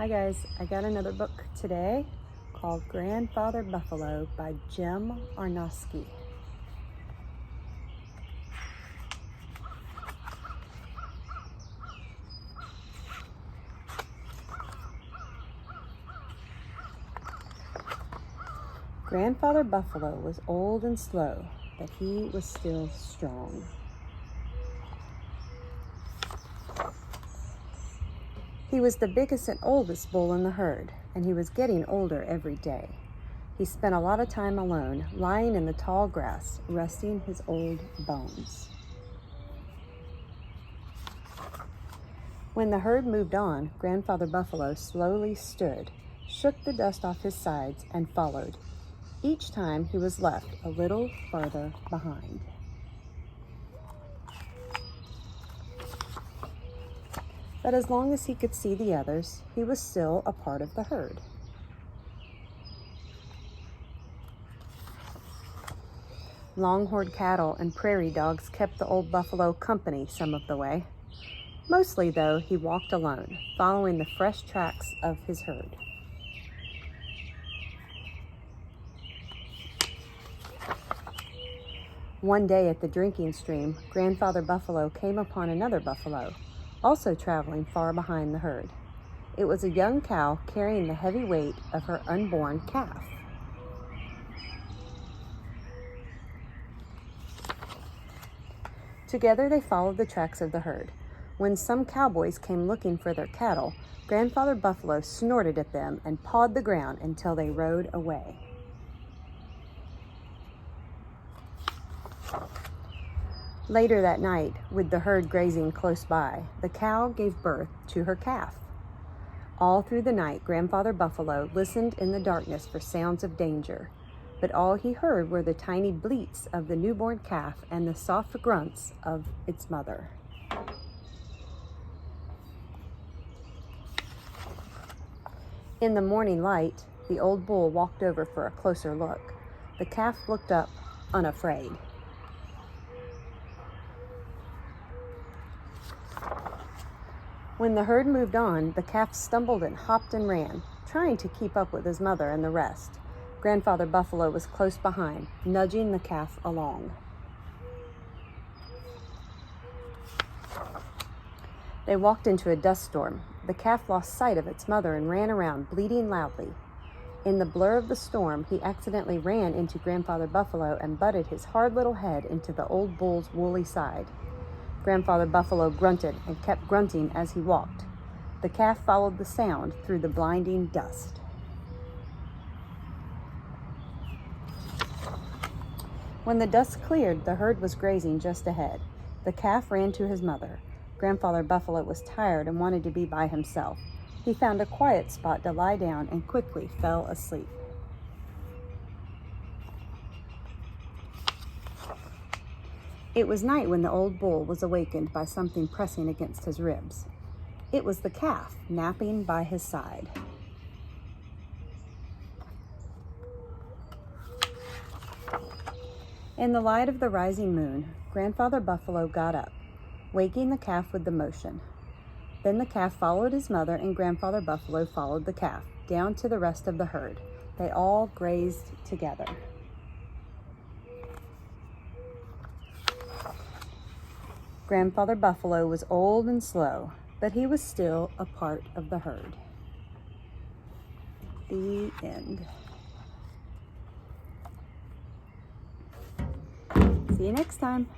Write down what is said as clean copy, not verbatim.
Hi guys, I got another book today called Grandfather Buffalo by Arnosky. Grandfather Buffalo was old and slow, but he was still strong. He was the biggest and oldest bull in the herd, and he was getting older every day. He spent a lot of time alone, lying in the tall grass, resting his old bones. When the herd moved on, Grandfather Buffalo slowly stood, shook the dust off his sides, and followed. Each time he was left a little farther behind. But as long as he could see the others, he was still a part of the herd. Longhorn cattle and prairie dogs kept the old buffalo company some of the way. Mostly, though, he walked alone, following the fresh tracks of his herd. One day at the drinking stream, Grandfather Buffalo came upon another buffalo, also traveling far behind the herd. It was a young cow carrying the heavy weight of her unborn calf. Together they followed the tracks of the herd. When some cowboys came looking for their cattle, Grandfather Buffalo snorted at them and pawed the ground until they rode away. Later that night, with the herd grazing close by, the cow gave birth to her calf. All through the night, Grandfather Buffalo listened in the darkness for sounds of danger, but all he heard were the tiny bleats of the newborn calf and the soft grunts of its mother. In the morning light, the old bull walked over for a closer look. The calf looked up, unafraid. When the herd moved on, the calf stumbled and hopped and ran, trying to keep up with his mother and the rest. Grandfather Buffalo was close behind, nudging the calf along. They walked into a dust storm. The calf lost sight of its mother and ran around, bleating loudly. In the blur of the storm, he accidentally ran into Grandfather Buffalo and butted his hard little head into the old bull's woolly side. Grandfather Buffalo grunted and kept grunting as he walked. The calf followed the sound through the blinding dust. When the dust cleared, the herd was grazing just ahead. The calf ran to his mother. Grandfather Buffalo was tired and wanted to be by himself. He found a quiet spot to lie down and quickly fell asleep. It was night when the old bull was awakened by something pressing against his ribs. It was the calf napping by his side. In the light of the rising moon, Grandfather Buffalo got up, waking the calf with the motion. Then the calf followed his mother, and Grandfather Buffalo followed the calf, down to the rest of the herd. They all grazed together. Grandfather Buffalo was old and slow, but he was still a part of the herd. The end. See you next time.